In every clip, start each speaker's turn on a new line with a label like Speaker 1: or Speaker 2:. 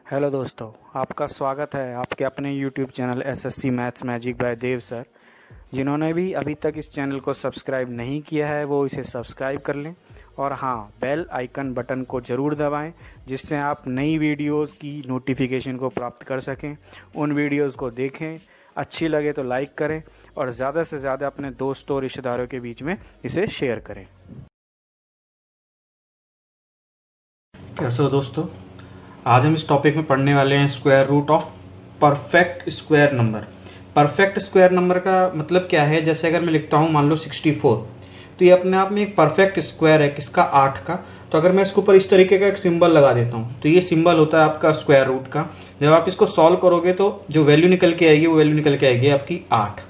Speaker 1: Hello दोस्तों, आपका स्वागत है आपके अपने YouTube channel SSC maths magic by Dev sir. जिन्होंने भी अभी तक इस चैनल को सब्सक्राइब नहीं किया है वो इसे सब्सक्राइब कर लें और हाँ, बेल आइकन बटन को ज़रूर दबाएं जिससे आप नई वीडियोस की नोटिफिकेशन को प्राप्त कर सकें। उन वीडियोस को देखें, अच्छी लगे तो लाइक करें और ज़्यादा से ज़्यादा अपने दोस्तों और रिश्तेदारों के बीच में इसे शेयर करें।
Speaker 2: कैसे हो दोस्तों, आज हम इस टॉपिक में पढ़ने वाले हैं square root of perfect square number. Perfect square number का मतलब क्या है? जैसे अगर मैं लिखता हूं मान लो 64, तो ये अपने आप में एक परफेक्ट स्क्वायर है किसका? 8 का। तो अगर मैं इसके ऊपर इस तरीके का एक सिंबल लगा देता हूं तो ये सिंबल होता है आपका स्क्वायर रूट का। जब आप इसको सॉल्व करोगे तो जो वैल्यू निकल के आएगी वो वैल्यू निकल के आएगी आपकी 8।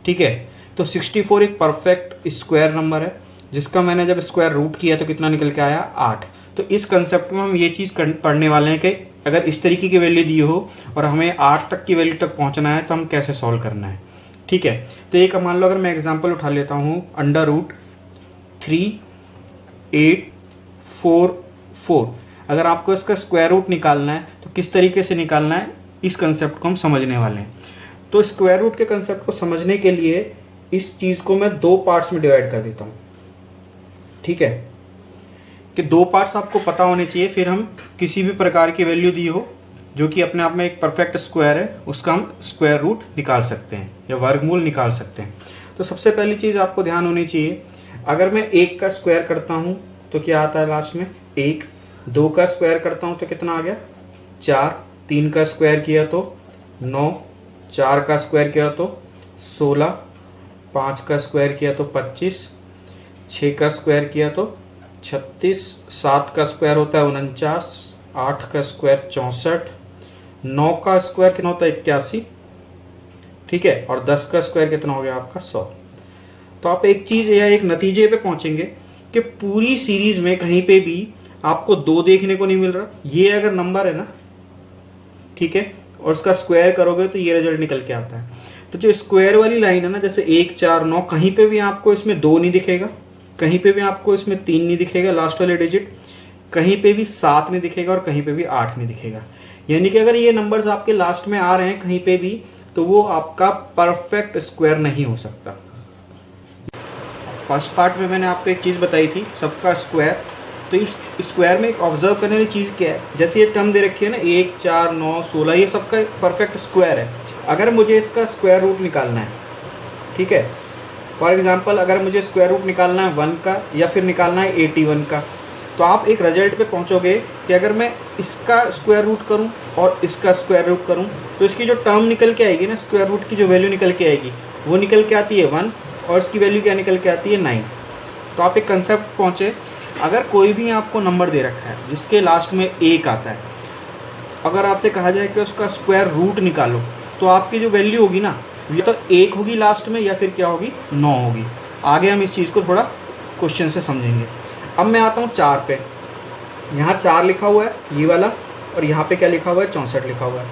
Speaker 2: ठीक है, तो 64 एक परफेक्ट स्क्वायर नंबर है जिसका मैंने जब स्क्वायर रूट किया तो कितना निकल के आया? 8। तो इस कंसेप्ट में हम ये चीज पढ़ने वाले हैं कि अगर इस तरीके की वैल्यू दी हो और हमें 8 तक की वैल्यू तक पहुंचना है तो हम कैसे सॉल्व करना है। ठीक है, तो एक मान लो अगर मैं एग्जांपल उठा लेता हूं √3844। अगर आपको इसका स्क्वायर रूट निकालना है तो किस तरीके से निकालना है, इस कंसेप्ट को हम समझने वाले हैं। तो स्क्वायर रूट के कंसेप्ट को समझने के लिए इस चीज को मैं दो पार्ट्स में डिवाइड कर देता हूं। ठीक है, कि दो पार्ट्स आपको पता होने चाहिए, फिर हम किसी भी प्रकार की वैल्यू दी हो जो कि अपने आप में एक परफेक्ट स्क्वायर है उसका हम स्क्वायर रूट निकाल सकते हैं या वर्गमूल निकाल सकते हैं। तो सबसे पहली चीज आपको ध्यान होनी चाहिए, अगर मैं 1 का स्क्वायर करता हूं तो क्या आता है लास्ट में? 1। 2 का स्क्वायर करता हूं तो कितना आ गया? 4। 3 का स्क्वायर किया तो 9। 4 का स्क्वायर किया तो 16। 5 का स्क्वायर किया तो 25। 6 का स्क्वायर किया तो 36। 7 का स्क्वायर होता है 49। 8 का स्क्वायर 64। 9 का स्क्वायर कितना होता है? 81। ठीक है, और 10 का स्क्वायर कितना हो गया आपका? 100। तो आप एक चीज या एक नतीजे पे पहुंचेंगे कि पूरी सीरीज में कहीं पे भी आपको 2 देखने को नहीं मिल रहा। ये अगर नंबर है ना, ठीक है, और उसका स्क्वायर करोगे तो ये रिजल्ट निकल के आता है। तो जो स्क्वायर वाली लाइन है ना, जैसे 1 4 9, कहीं पे भी आपको इसमें 2 नहीं दिखेगा, कहीं पे भी आपको इसमें 3 नहीं दिखेगा लास्ट वाले डिजिट, कहीं पे भी 7 नहीं दिखेगा और कहीं पे भी 8 नहीं दिखेगा। यानी कि अगर ये नंबर्स आपके लास्ट में आ रहे हैं कहीं पे भी तो वो आपका परफेक्ट स्क्वायर नहीं हो सकता। फर्स्ट पार्ट में मैंने आपको एक चीज बताई थी, सबका स्क्वायर। तो इस स्क्वायर में एक ऑब्जर्व करने वाली चीज क्या है, जैसे ये टर्म दे रखी है ना 1 4 9 16, ये सबका परफेक्ट स्क्वायर है। अगर मुझे इसका स्क्वायर रूट निकालना है, ठीक है, फॉर एग्जाम्पल अगर मुझे स्क्वायर रूट निकालना है 1 का या फिर निकालना है 81 का, तो आप एक रिजल्ट पे पहुंचोगे कि अगर मैं इसका स्क्वायर रूट करूं और इसका स्क्वायर रूट करूं तो इसकी जो टर्म निकल के आएगी ना, स्क्वायर रूट की जो वैल्यू निकल के आएगी वो निकल के आती है 1 और इसकी वैल्यू क्या निकल के आती है? 9। तो आप एक कंसेप्ट पहुंचे, अगर कोई भी आपको नंबर दे रखा है जिसके लास्ट में 1 आता है, अगर आपसे कहा जाए कि उसका स्क्वायर रूट निकालो तो आपकी जो वैल्यू होगी ना, ये तो 1 होगी लास्ट में या फिर क्या होगी? 9 होगी। आगे हम इस चीज को थोड़ा क्वेश्चन से समझेंगे। अब मैं आता हूँ 4 पे। यहाँ 4 लिखा हुआ है ये वाला, और यहाँ पे क्या लिखा हुआ है? 64 लिखा हुआ है।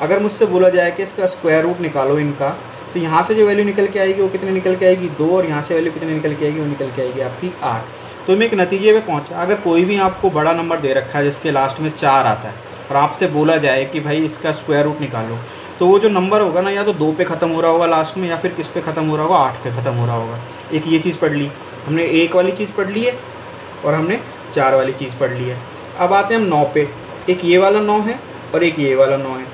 Speaker 2: अगर मुझसे बोला जाए कि इसका स्क्वायर रूट निकालो इनका, तो यहाँ से जो वैल्यू निकल के आएगी वो कितनी निकल के आएगी? 2, और यहाँ से वैल्यू कितनी निकल के आएगी? वो निकल के आएगी आपकी 8। तो मैं एक नतीजे पे पहुंचा, अगर कोई भी आपको बड़ा नंबर दे रखा है जिसके लास्ट में 4 आता है और आपसे बोला जाए कि भाई इसका स्क्वायर रूट निकालो, तो वो जो नंबर होगा ना, या तो 2 पे खत्म हो रहा होगा लास्ट में, या फिर किस पे खत्म हो रहा होगा? 8 पे खत्म हो रहा होगा। एक ये चीज पढ़ ली हमने, 1 वाली चीज पढ़ ली है और हमने 4 वाली चीज पढ़ ली है। अब आते हैं हम 9 पे। एक ये वाला 9 है और एक ये वाला 9 है,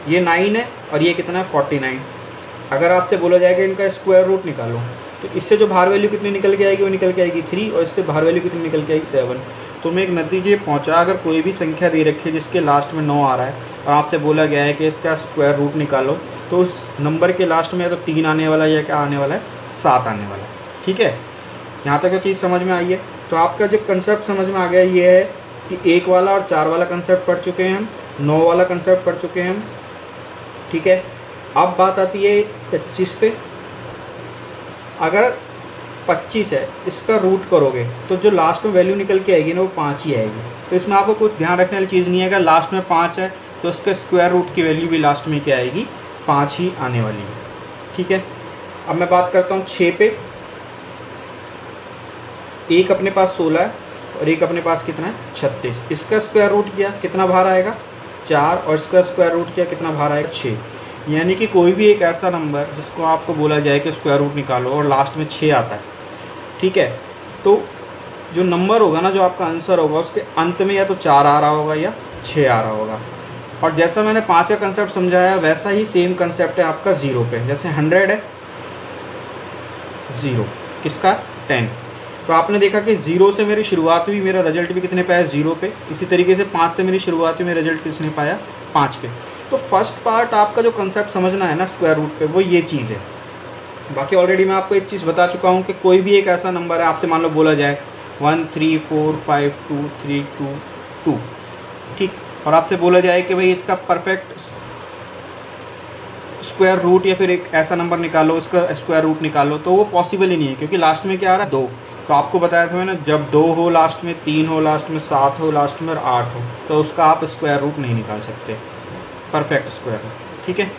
Speaker 2: ये 9 है और ये कितना है? 49। अगर आपसे बोला जाएगा इनका स्क्वायर रूट निकालो, तो इससे जो बाहर वैल्यू कितनी निकल के आएगी? वो निकल के आएगी 3, और इससे बाहर वैल्यू कितनी निकल के आएगी? 7। तो मैं एक नतीजे पहुंचा, अगर कोई भी संख्या दे रखी है जिसके लास्ट में 9 आ रहा है और आपसे बोला गया है कि इसका स्क्वायर रूट निकालो, तो उस नंबर के लास्ट में या तो 3 आने वाला है या क्या आने वाला है? 7 आने वाला है। ठीक है, यहाँ तक चीज समझ में आई है। तो आपका जो कंसेप्ट समझ में आ गया ये है कि 1 वाला और 4 वाला कंसेप्ट पढ़ चुके हैं हम, 9 वाला कंसेप्ट पढ़ चुके हैं हम। ठीक है, अब बात आती है 25 पे। अगर 25 है, इसका रूट करोगे तो जो लास्ट में वैल्यू निकल के आएगी ना वो 5 ही आएगी। तो इसमें आपको कुछ ध्यान रखने वाली चीज नहीं है, अगर लास्ट में 5 है तो उसके स्क्वायर रूट की वैल्यू भी लास्ट में क्या आएगी? 5 ही आने वाली है। ठीक है, अब मैं बात करता हूँ 6 पे। एक अपने पास 16 है और एक अपने पास कितना है? 36। इसका स्क्वायर रूट किया, कितना बाहर आएगा? 4 और इसका स्क्वायर रूट क्या कितना बाहर आएगा 6। यानी कि कोई भी एक ऐसा नंबर जिसको आपको बोला जाए कि स्क्वायर रूट निकालो और लास्ट में 6 आता है, ठीक है, तो जो नंबर होगा ना, जो आपका आंसर होगा, उसके अंत में या तो 4 आ रहा होगा या 6 आ रहा होगा। और जैसा मैंने 5 का कंसेप्ट समझाया वैसा ही सेम कंसेप्ट है आपका 0 पे। जैसे 100 है 0, किसका 10, तो आपने देखा कि 0 से मेरी शुरुआत हुई, मेरा रिजल्ट भी कितने पे आया 0 पे। इसी तरीके से 5 से मेरी शुरुआत हुई, मेरा रिजल्ट किसने पाया 5 पे। तो फर्स्ट पार्ट आपका जो कंसेप्ट समझना है ना स्क्वायर रूट पे, वो ये चीज़ है। बाकी ऑलरेडी मैं आपको एक चीज़ बता चुका हूँ कि कोई भी एक ऐसा नंबर है, आपसे मान लो बोला जाए 1 3 4 5 2 3 2 2, ठीक, और आपसे बोला जाए कि भाई इसका परफेक्ट स्क्वायर रूट या फिर एक ऐसा नंबर निकालो, इसका स्क्वायर रूट निकालो, तो वो पॉसिबल ही नहीं है, क्योंकि लास्ट में क्या आ रहा है 2। तो आपको बताया था मैंने, जब 2 हो लास्ट में, 3 हो लास्ट में, 7 हो लास्ट में और 8 हो, तो उसका आप स्क्वायर रूट नहीं निकाल सकते, परफेक्ट स्क्वायर रूट, ठीक है।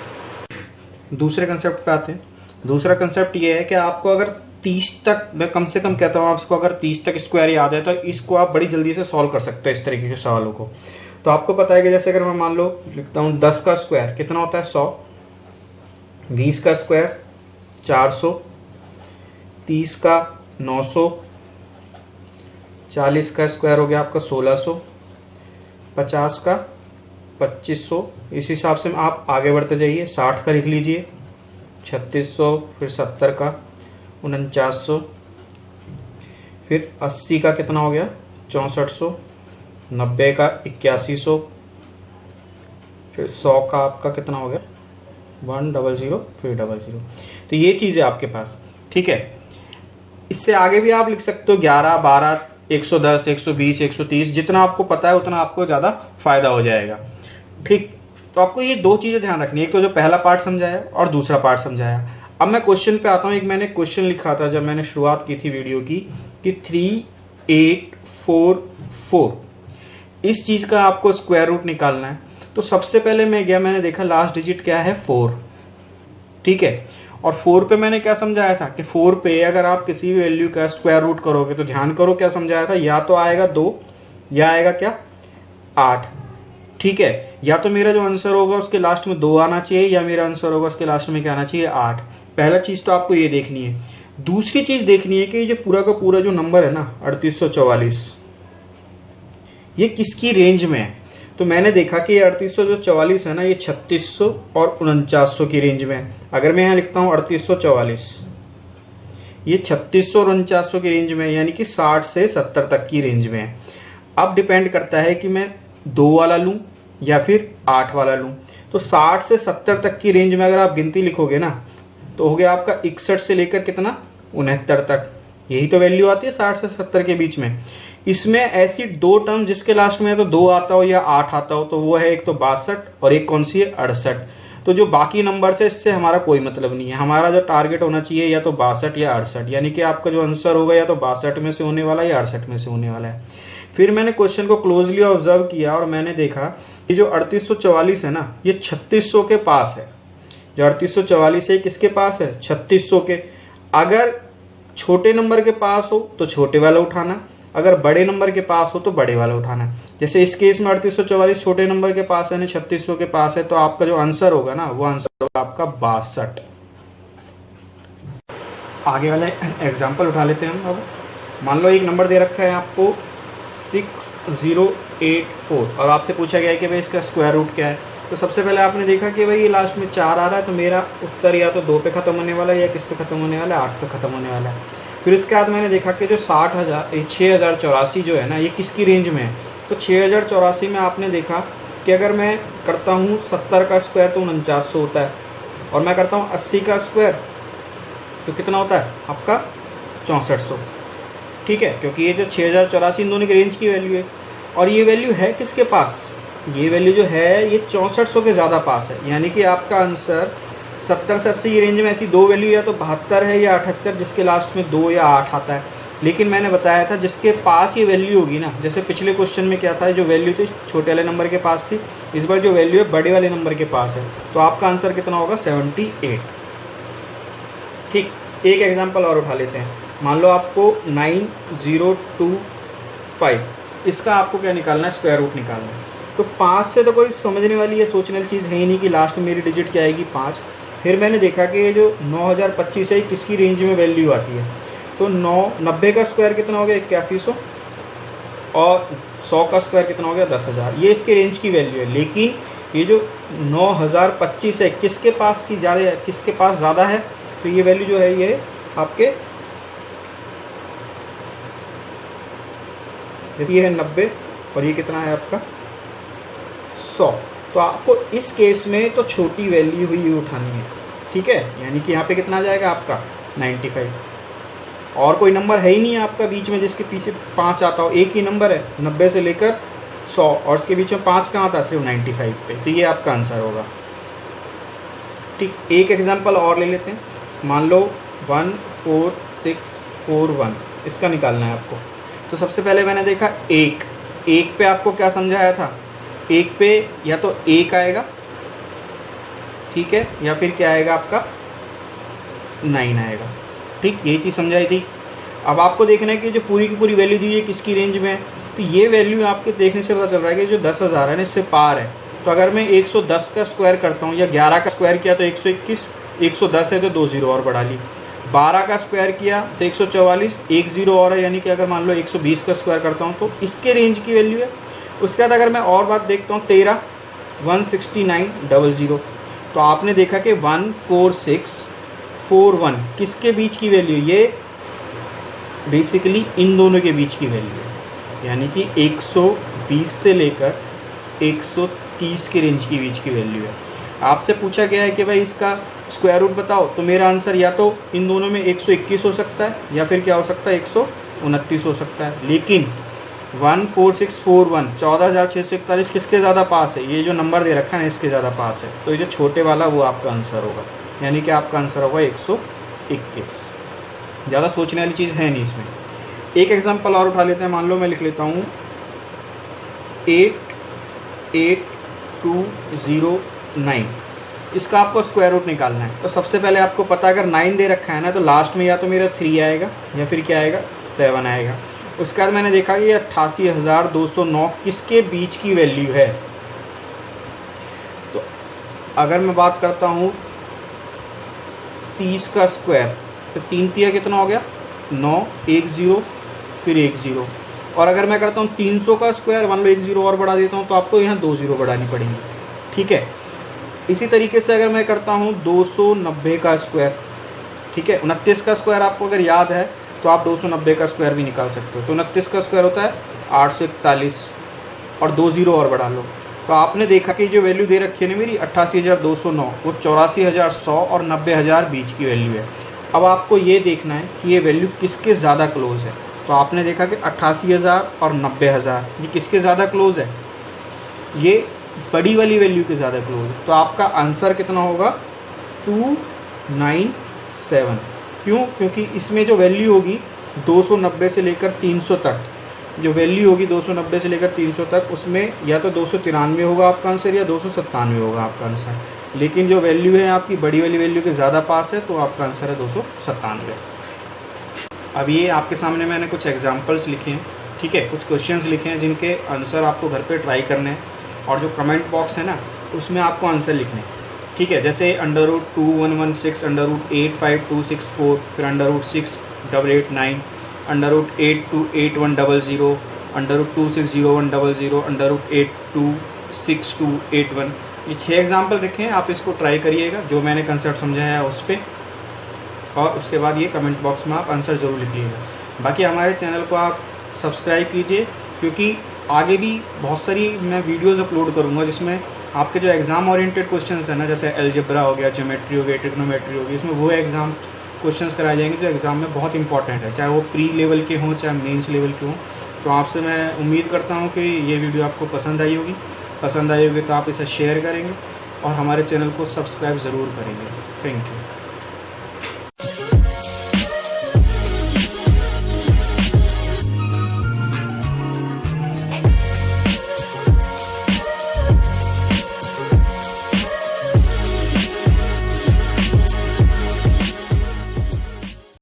Speaker 2: दूसरे कंसेप्ट पे आते हैं। दूसरा कंसेप्ट ये है कि आपको अगर 30 तक, मैं कम से कम कहता हूँ आपको, अगर 30 तक स्क्वायर याद है तो इसको आप बड़ी जल्दी से सॉल्व कर सकते हैं इस तरीके के सवालों को। तो आपको पता है कि जैसे अगर मैं मान लो लिखता हूँ 10 का स्क्वायर कितना होता है 100, 20 का स्क्वायर 400, 30 का 900, 40 का स्क्वायर हो गया आपका 1600, 50 का 2500। इस हिसाब से आप आगे बढ़ते जाइए, 60 का लिख लीजिए 3600, फिर 70 का 4900, फिर 80 का कितना हो गया 6400, 90 का 8100, फिर 100 का आपका कितना हो गया 100 फिर 00। तो ये चीज़ है आपके पास, ठीक है। इससे आगे भी आप लिख सकते हो 11 12 110 120 130, जितना आपको पता है उतना आपको ज़्यादा फायदा हो जाएगा, ठीक। तो आपको ये दो चीज़ें ध्यान रखनी है, एक तो जो पहला पार्ट समझाया और दूसरा पार्ट समझाया। अब मैं क्वेश्चन पे आता हूँ। एक मैंने क्वेश्चन लिखा था जब मैंने शुरुआत की थी वीडियो की कि 3844, इस चीज़ का आपको स्क्वायर रूट निकालना है। तो सबसे पहले मैं गया, मैंने देखा लास्ट डिजिट क्या है 4, ठीक है। और 4 पे मैंने क्या समझाया था कि 4 पे अगर आप किसी भी वैल्यू का स्क्वायर रूट करोगे तो ध्यान करो क्या समझाया था, या तो आएगा 2 या आएगा क्या 8, ठीक है। या तो मेरा जो आंसर होगा उसके लास्ट में 2 आना चाहिए, या मेरा आंसर होगा उसके लास्ट में क्या आना चाहिए 8। पहला चीज तो आपको ये देखनी है। दूसरी चीज देखनी है कि ये पूरा का पूरा जो नंबर है ना 3844, ये किसकी रेंज में है। तो मैंने देखा कि ये 3844 है ना, ये 3600 और 4900 की रेंज में है। अगर मैं यहाँ लिखता हूँ 3844, ये 3600 और 4900 की रेंज में है, यानी कि 60 से 70 तक की रेंज में है। अब डिपेंड करता है कि मैं 2 वाला लूं या फिर 8 वाला लूं। तो 60 से 70 तक की रेंज में अगर आप गिनती लिखोगे ना, तो हो गया आपका 61 से लेकर कितना 69 तक, यही तो वैल्यू आती है 60 से 70 के बीच में। इसमें ऐसी 2 टर्म जिसके लास्ट में तो 2 आता हो या 8 आता हो, तो वो है एक तो 62 और एक कौन सी है 68। तो जो बाकी नंबर है इससे हमारा कोई मतलब नहीं है। हमारा जो टारगेट होना चाहिए या तो 62 या 68, यानी कि आपका जो आंसर होगा या तो 62 में से होने वाला है या 68 में से होने वाला है। फिर मैंने क्वेश्चन को क्लोजली ऑब्जर्व किया और मैंने देखा कि जो 3844 है ना, ये 3600 के पास है। जो 3844 है किसके पास है 3600 के। अगर छोटे नंबर के पास हो तो छोटे वाला उठाना, अगर बड़े नंबर के पास हो तो बड़े वाला उठाना। जैसे इस केस में 3844 छोटे नंबर के पास है ना, 3600 के पास है, तो आपका जो आंसर होगा ना वो आंसर होगा आपका 62। आगे वाला एग्जाम्पल उठा लेते हैं हम। अब मान लो एक नंबर दे रखा है आपको 6084 और आपसे पूछा गया है कि भाई इसका स्क्वायर रूट क्या है। तो सबसे पहले आपने देखा कि भाई ये लास्ट में 4 आ रहा है, तो मेरा उत्तर या तो 2 पे खत्म होने वाला है या किस पे खत्म होने वाला है 8 पे खत्म होने वाला है। फिर इसके बाद मैंने देखा कि जो 6084 जो है ना, ये किसकी रेंज में है। तो 6084 में आपने देखा कि अगर मैं करता हूँ 70 का स्क्वायर तो 4900 होता है, और मैं करता हूँ 80 का स्क्वायर तो कितना होता है आपका 6400, ठीक है। क्योंकि ये जो 6084 इन दोनों की रेंज की वैल्यू है, और ये वैल्यू है किसके पास, ये वैल्यू जो है ये 6400 के ज़्यादा पास है। यानी कि आपका आंसर 70 से 80 की रेंज में ऐसी 2 वैल्यू या तो 72 है या 78, जिसके लास्ट में 2 या 8 आता है। लेकिन मैंने बताया था जिसके पास ये वैल्यू होगी ना, जैसे पिछले क्वेश्चन में क्या था, जो वैल्यू थी छोटे वाले नंबर के पास थी, इस बार जो वैल्यू है बड़े वाले नंबर के पास है, तो आपका आंसर कितना होगा 78, ठीक। एक एग्जाम्पल और उठा लेते हैं। मान लो आपको 9025, इसका आपको क्या निकालना है स्क्वायर रूट निकालना है। तो 5 से तो कोई समझने वाली या सोचने वाली चीज़ है ही नहीं कि लास्ट में मेरी डिजिट क्या आएगी 5। फिर मैंने देखा कि ये जो 9025 है किसकी रेंज में वैल्यू आती है। तो 90 का स्क्वायर कितना हो गया 8100 और 100 का स्क्वायर कितना हो गया 10,000। ये इसके रेंज की वैल्यू है। लेकिन ये जो 9025 है किसके पास की ज़्यादा है, किसके पास ज़्यादा है, तो ये वैल्यू जो है ये आपके ये है 90 और ये कितना है आपका 100। तो आपको इस केस में तो छोटी वैल्यू ही उठानी है, ठीक है। यानी कि यहाँ पे कितना आ जाएगा आपका 95, और कोई नंबर है ही नहीं आपका बीच में जिसके पीछे 5 आता हो। एक ही नंबर है 90 से लेकर 100 और उसके बीच में 5 कहाँ आता, सिर्फ 95 पे। तो ये आपका आंसर होगा, ठीक। एक एग्जांपल और ले लेते हैं। मान लो 14641 इसका निकालना है आपको। तो सबसे पहले मैंने देखा एक पे आपको क्या समझाया था, एक पे या तो 1 आएगा, ठीक है, या फिर क्या आएगा आपका 9 आएगा, ठीक। यही चीज़ समझाई थी। अब आपको देखना है कि जो पूरी की पूरी वैल्यू दी है किसकी रेंज में है। तो ये वैल्यू आपके देखने से पता चल रहा है कि जो 10,000 है ना इससे पार है। तो अगर मैं 110 का स्क्वायर करता हूँ या 11 का स्क्वायर किया तो 121, 110 है तो 2 जीरो और बढ़ा ली, 12 का स्क्वायर किया तो 144, 1 जीरो और है, यानी कि अगर मान लो 120 का स्क्वायर करता हूँ तो इसके रेंज की वैल्यू है। उसके बाद अगर मैं और बात देखता हूँ 13, 16900, तो आपने देखा कि 14641 किसके बीच की वैल्यू, ये बेसिकली इन दोनों के बीच की वैल्यू है। यानी कि 120 से लेकर 130 के रेंज की बीच की वैल्यू है। आपसे पूछा गया है कि भाई इसका स्क्वायर रूट बताओ, तो मेरा आंसर या तो इन दोनों में 121 हो सकता है या फिर क्या हो सकता है 129 हो सकता है। लेकिन 14641 14,641 किसके ज़्यादा पास है, ये जो नंबर दे रखा है ना इसके ज़्यादा पास है। तो ये जो छोटे वाला वो आपका आंसर होगा, यानी कि आपका आंसर होगा 121। ज़्यादा सोचने वाली चीज़ है नहीं इसमें। एक एग्जांपल और उठा लेते हैं। मान लो मैं लिख लेता हूँ 88209, इसका आपको स्क्वायर रूट निकालना है। तो सबसे पहले आपको पता है अगर 9 दे रखा है ना तो लास्ट में या तो मेरा 3 आएगा या फिर क्या आएगा 7 आएगा। उसके बाद मैंने देखा कि ये 88,209 किसके बीच की वैल्यू है। तो अगर मैं बात करता हूँ 30 का स्क्वायर, तो 3 तिया कितना हो गया 9, 1 0 फिर 1 0। और अगर मैं करता हूँ 300 का स्क्वायर, मान लो 1 0 और बढ़ा देता हूँ तो आपको यहाँ 2 0 बढ़ानी पड़ेगी, ठीक है। इसी तरीके से अगर मैं करता हूँ 290 का स्क्वायर, ठीक है, 29 का स्क्वायर आपको अगर याद है तो आप 290 का स्क्वायर भी निकाल सकते हो। तो 29 का स्क्वायर होता है 841 और 2 0 और बढ़ा लो। तो आपने देखा कि जो वैल्यू दे रखी है ना मेरी 88,209 वो 84,100 और 90,000 बीच की वैल्यू है। अब आपको ये देखना है कि ये वैल्यू किसके ज़्यादा क्लोज है। तो आपने देखा कि 88,000 और 90,000 ये किसके ज़्यादा क्लोज है, ये बड़ी वाली वैल्यू के ज़्यादा क्लोज है। तो आपका आंसर कितना होगा 297। क्यों, क्योंकि इसमें जो वैल्यू होगी 290 से लेकर 300 तक, जो वैल्यू होगी 290 से लेकर 300 तक, उसमें या तो 293 होगा आपका आंसर या 297 होगा आपका आंसर। लेकिन जो वैल्यू है आपकी बड़ी वाली वैल्यू के ज़्यादा पास है तो आपका आंसर है 297। अब ये आपके सामने मैंने कुछ एग्जांपल्स लिखे हैं, ठीक है, कुछ क्वेश्चंस लिखे हैं जिनके आंसर आपको घर पे ट्राई करने हैं। और जो कमेंट बॉक्स है ना उसमें आपको आंसर लिखने हैं, ठीक है। जैसे √2116, √85264, फिर √6889, √828100, √260100, √826281। ये 6 एग्जाम्पल रखे हैं, आप इसको ट्राई करिएगा जो मैंने कंसेप्ट समझाया है उस पर, और उसके बाद ये कमेंट बॉक्स में आप आंसर ज़रूर लिखिएगा। बाकी हमारे चैनल को आप सब्सक्राइब कीजिए, क्योंकि आगे भी बहुत सारी मैं वीडियोस अपलोड करूंगा जिसमें आपके जो एग्ज़ाम ओरिएंटेड क्वेश्चंस है ना, जैसे अलजेब्रा हो गया, ज्योमेट्री हो गया, ट्रिग्नोमेट्री हो गई, इसमें वो एग्ज़ाम क्वेश्चंस कराए जाएंगे जो एग्ज़ाम में बहुत इंपॉर्टेंट है, चाहे वो प्री लेवल के हों चाहे मेंस लेवल के हों। तो आपसे मैं उम्मीद करता हूँ कि ये वीडियो आपको पसंद आई होगी तो आप इसे शेयर करेंगे और हमारे चैनल को सब्सक्राइब ज़रूर करेंगे। Thank you.